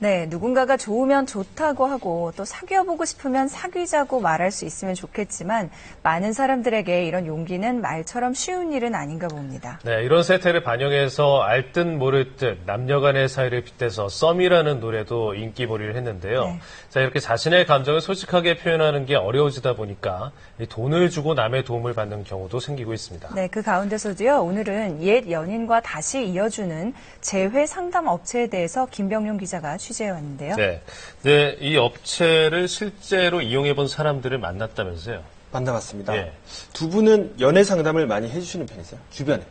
네, 누군가가 좋으면 좋다고 하고 또 사귀어보고 싶으면 사귀자고 말할 수 있으면 좋겠지만 많은 사람들에게 이런 용기는 말처럼 쉬운 일은 아닌가 봅니다. 네, 이런 세태를 반영해서 알듯 모를 듯 남녀 간의 사이를 빗대서 썸이라는 노래도 인기몰이를 했는데요. 네. 자, 이렇게 자신의 감정을 솔직하게 표현하는 게 어려워지다 보니까 돈을 주고 남의 도움을 받는 경우도 생기고 있습니다. 네, 그 가운데서도요, 오늘은 옛 연인과 다시 이어주는 재회 상담 업체에 대해서 김병용 기자가 취재해왔는데요. 네. 네, 이 업체를 실제로 이용해본 사람들을 만났다면서요? 만나봤습니다. 예. 두 분은 연애 상담을 많이 해주시는 편이세요? 주변에.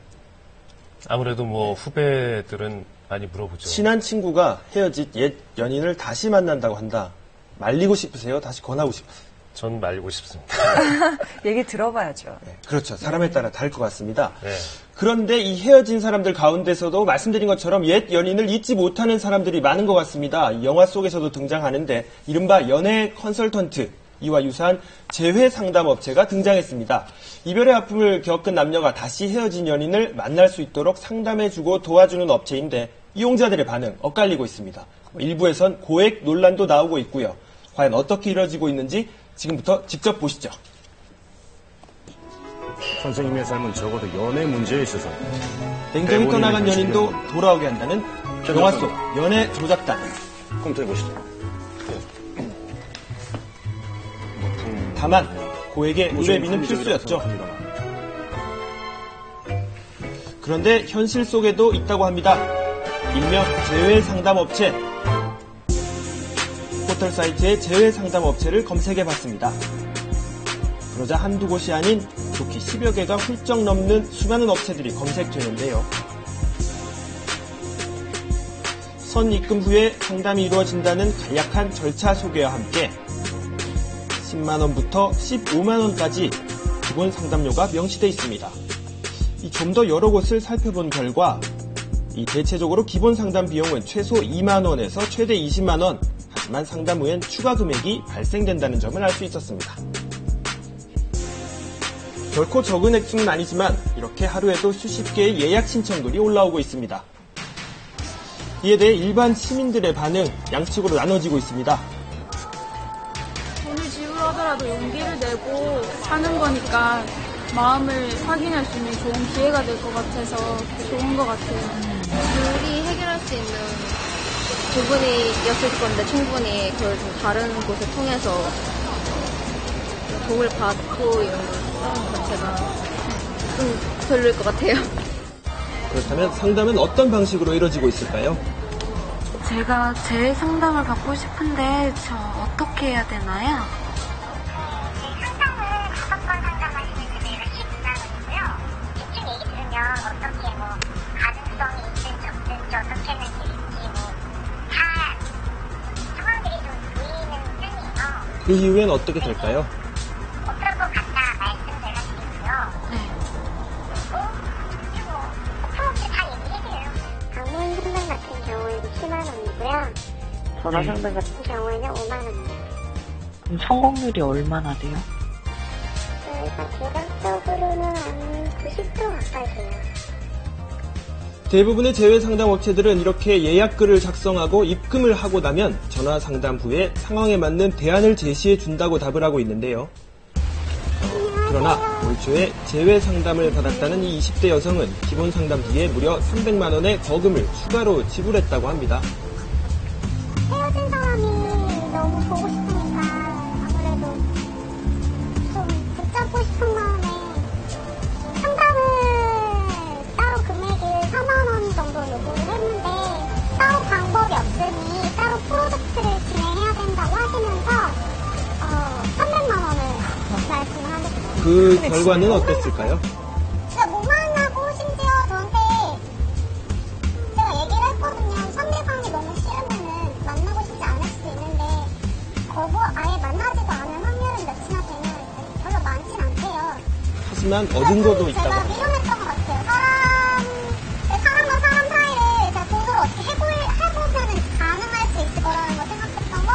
아무래도 후배들은 많이 물어보죠. 친한 친구가 헤어진 옛 연인을 다시 만난다고 한다. 말리고 싶으세요? 다시 권하고 싶으세요? 전 말리고 싶습니다. 얘기 들어봐야죠. 네, 그렇죠. 사람에 따라 다를 것 같습니다. 네. 그런데 이 헤어진 사람들 가운데서도 말씀드린 것처럼 옛 연인을 잊지 못하는 사람들이 많은 것 같습니다. 이 영화 속에서도 등장하는데 이른바 연애 컨설턴트, 이와 유사한 재회 상담 업체가 등장했습니다. 이별의 아픔을 겪은 남녀가 다시 헤어진 연인을 만날 수 있도록 상담해주고 도와주는 업체인데 이용자들의 반응 엇갈리고 있습니다. 일부에선 고액 논란도 나오고 있고요. 과연 어떻게 이뤄지고 있는지 지금부터 직접 보시죠. 선생님의 삶은 적어도 연애 문제에 있어서 냉정히 떠나간 연인도 돌아오게 한다는 영화 속 연애 조작단. 검토해보시죠. 다만 고액의 의뢰비는 필수였죠. 그런데 현실 속에도 있다고 합니다. 일명 재회 상담 업체. 포털 사이트의 재회 상담 업체를 검색해봤습니다. 그러자 한두 곳이 아닌 좋게 10여 개가 훌쩍 넘는 수많은 업체들이 검색되는데요. 선입금 후에 상담이 이루어진다는 간략한 절차 소개와 함께 10만원부터 15만원까지 기본 상담료가 명시되어 있습니다. 좀 더 여러 곳을 살펴본 결과 대체적으로 기본 상담 비용은 최소 2만원에서 최대 20만원, 하지만 상담 후엔 추가 금액이 발생된다는 점을 알 수 있었습니다. 결코 적은 액수는 아니지만 이렇게 하루에도 수십 개의 예약 신청글이 올라오고 있습니다. 이에 대해 일반 시민들의 반응 양측으로 나눠지고 있습니다. 돈을 지불하더라도 용기를 내고 사는 거니까 마음을 확인할 수 있는 좋은 기회가 될 것 같아서 좋은 것 같아요. 둘이 해결할 수 있는 부분이었을 건데 충분히 그걸 좀 다른 곳을 통해서 도움을 받고 이런 걸 하는 것 자체가 좀 별로일 것 같아요. 그렇다면 상담은 어떤 방식으로 이루어지고 있을까요? 제가 재회 상담을 받고 싶은데 저 어떻게 해야 되나요? 상담은 5번 상담하시는 게 이렇게 문항이고요. 대충 얘기 들으면 어떻게 가능성이 있는지 없는지 어떻게 했는지 다 상황들이 좀 보이는 편이에요. 그 이후엔 어떻게 될까요? 어떤 것 같다 말씀 제가 드리고요. 네. 그리고 오픈업체 다 얘기해줘요. 방문 상담 같은 경우에는 10만 원이고요. 전화 상담 같은 경우에는 5만 원입니다. 그럼 성공률이 얼마나 돼요? 대략적으로는 한 90% 가까이 돼요. 대부분의 재회 상담 업체들은 이렇게 예약글을 작성하고 입금을 하고 나면 전화 상담 후에 상황에 맞는 대안을 제시해 준다고 답을 하고 있는데요. 그러나 올 초에 재회 상담을 받았다는 이 20대 여성은 기본 상담비에 무려 300만 원의 거금을 추가로 지불했다고 합니다. 헤어진 사람이 너무 보고 싶으니까 아무래도 좀 붙잡고 싶은 마음에 상담을 따로 금액을 4만 원 정도 요구를 했는데 따로 방법이 없으니 따로 프로젝트를 진행해야 된다고 하시면서 300만 원을 말씀을 하셨어요. 그 결과는 어땠을까요? 진짜 무만하고 심지어 저한테 제가 얘기를 했거든요. 상대방이 너무 싫으면은 만나고 싶지 않을 수도 있는데 아예 만나지도 않을 확률은 몇이나 되면 별로 많진 않대요. 하지만 얻은 것도 있다고 제가 합니다. 위험했던 것 같아요. 사람과 사람 사이를 제가 도저히 어떻게 해보면은 가능할 수 있을 거라는 걸 생각했던 거.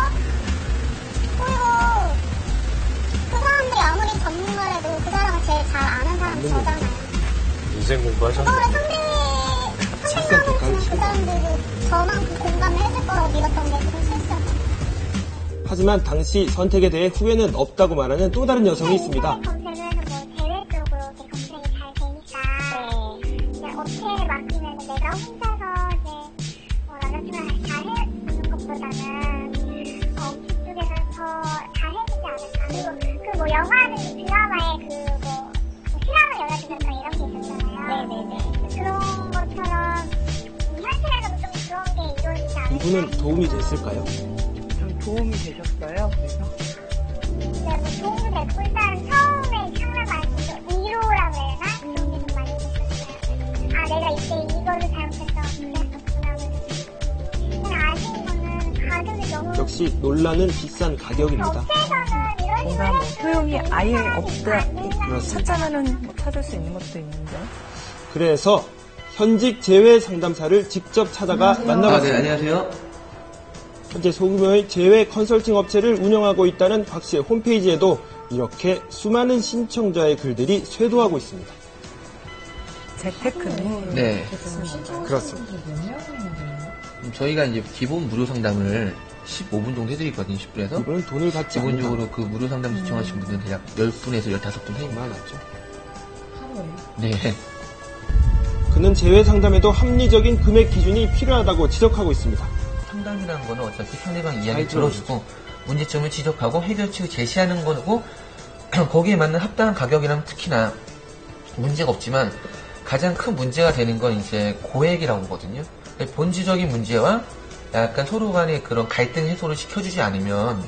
그리고 그 사람들이 아무리 전문가라도 그 사람을 제일 잘 아는 사람이 저잖아요. 인생 공부하셨나요? 상대방은 그 사람들도 저만큼 공감을 해줄 거라고 믿었던 게 하지만 당시 선택에 대해 후회는 없다고 말하는 또 다른 여성이 있습니다. 업체에 맡기면 내가 혼자서 남자친구랑 잘해주는 것보다는 업체 쪽에서 더 잘해주지 않을까. 그리고 영화는 드라마에 실험을 여자친구랑 이런 게 있었잖아요. 네네네. 그런 것처럼 현실에서도 좀 그런 게 이루어지지 않을까. 이분은 도움이 됐을까요? 좀 도움이 되셨어요? 그래서? 네, 도움이 됐고 일단 처음에 상담할 때 위로라고 해야 되나? 그런 게 좀 많이 됐었어요. 내가 이때 이거를 잘못해서 그랬었구나. 근데 아쉬운 거는 가격이 너무 역시 논란은 비싼 가격입니다. 업체에서는 이런 뭔가 뭐 효용이 아예 없다, 그렇습니다. 찾자면은 뭐 찾을 수 있는 것도 있는데. 그래서 현직 재외 상담사를 직접 찾아가 만나봤습니다. 네, 안녕하세요. 현재 소규모의 재외 컨설팅 업체를 운영하고 있다는 박 씨의 홈페이지에도 이렇게 수많은 신청자의 글들이 쇄도하고 있습니다. 재테크는 네. 그렇습니다. 저희가 이제 기본 무료 상담을 15분 정도 해드리거든요, 10분에서. 이분은 돈을 받지 않는 기본적으로 그 무료 상담 신청하신 분들은 대략 10분에서 15분 사이만 맞죠. 네. 그는 재외 상담에도 합리적인 금액 기준이 필요하다고 지적하고 있습니다. 상담이라는 거는 어차피 상대방 이야기 들어주고 문제점을 지적하고 해결책을 제시하는 거고 거기에 맞는 합당한 가격이라면 특히나 문제가 없지만 가장 큰 문제가 되는 건 이제 고액이라고 하거든요. 본질적인 문제와 약간 서로 간의 그런 갈등 해소를 시켜주지 않으면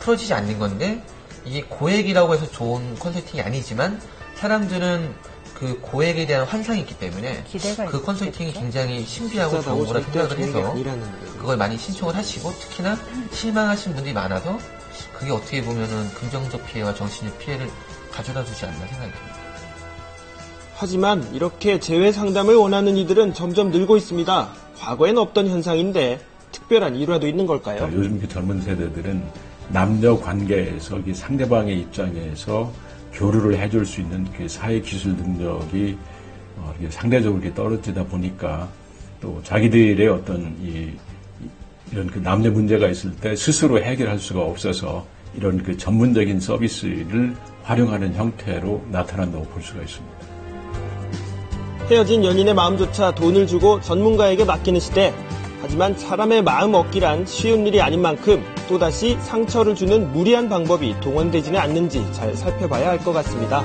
풀어지지 않는 건데 이게 고액이라고 해서 좋은 컨설팅이 아니지만 사람들은 그 고액에 대한 환상이 있기 때문에 기대가 그 컨설팅이 있겠죠? 굉장히 신비하고 좋은 거라 생각을 해서 그걸 많이 신청을 하시고 특히나 실망하신 분들이 많아서 그게 어떻게 보면은 긍정적 피해와 정신적 피해를 가져다 주지 않나 생각이 듭니다. 하지만 이렇게 재외 상담을 원하는 이들은 점점 늘고 있습니다. 과거엔 없던 현상인데 특별한 일화도 있는 걸까요? 요즘 그 젊은 세대들은 남녀 관계에서 상대방의 입장에서 교류를 해줄 수 있는 그 사회 기술 능력이 상대적으로 떨어지다 보니까 또 자기들의 어떤 이런 그 남녀 문제가 있을 때 스스로 해결할 수가 없어서 이런 그 전문적인 서비스를 활용하는 형태로 나타난다고 볼 수가 있습니다. 헤어진 연인의 마음조차 돈을 주고 전문가에게 맡기는 시대. 하지만 사람의 마음 얻기란 쉬운 일이 아닌 만큼 또다시 상처를 주는 무리한 방법이 동원되지는 않는지 잘 살펴봐야 할 것 같습니다.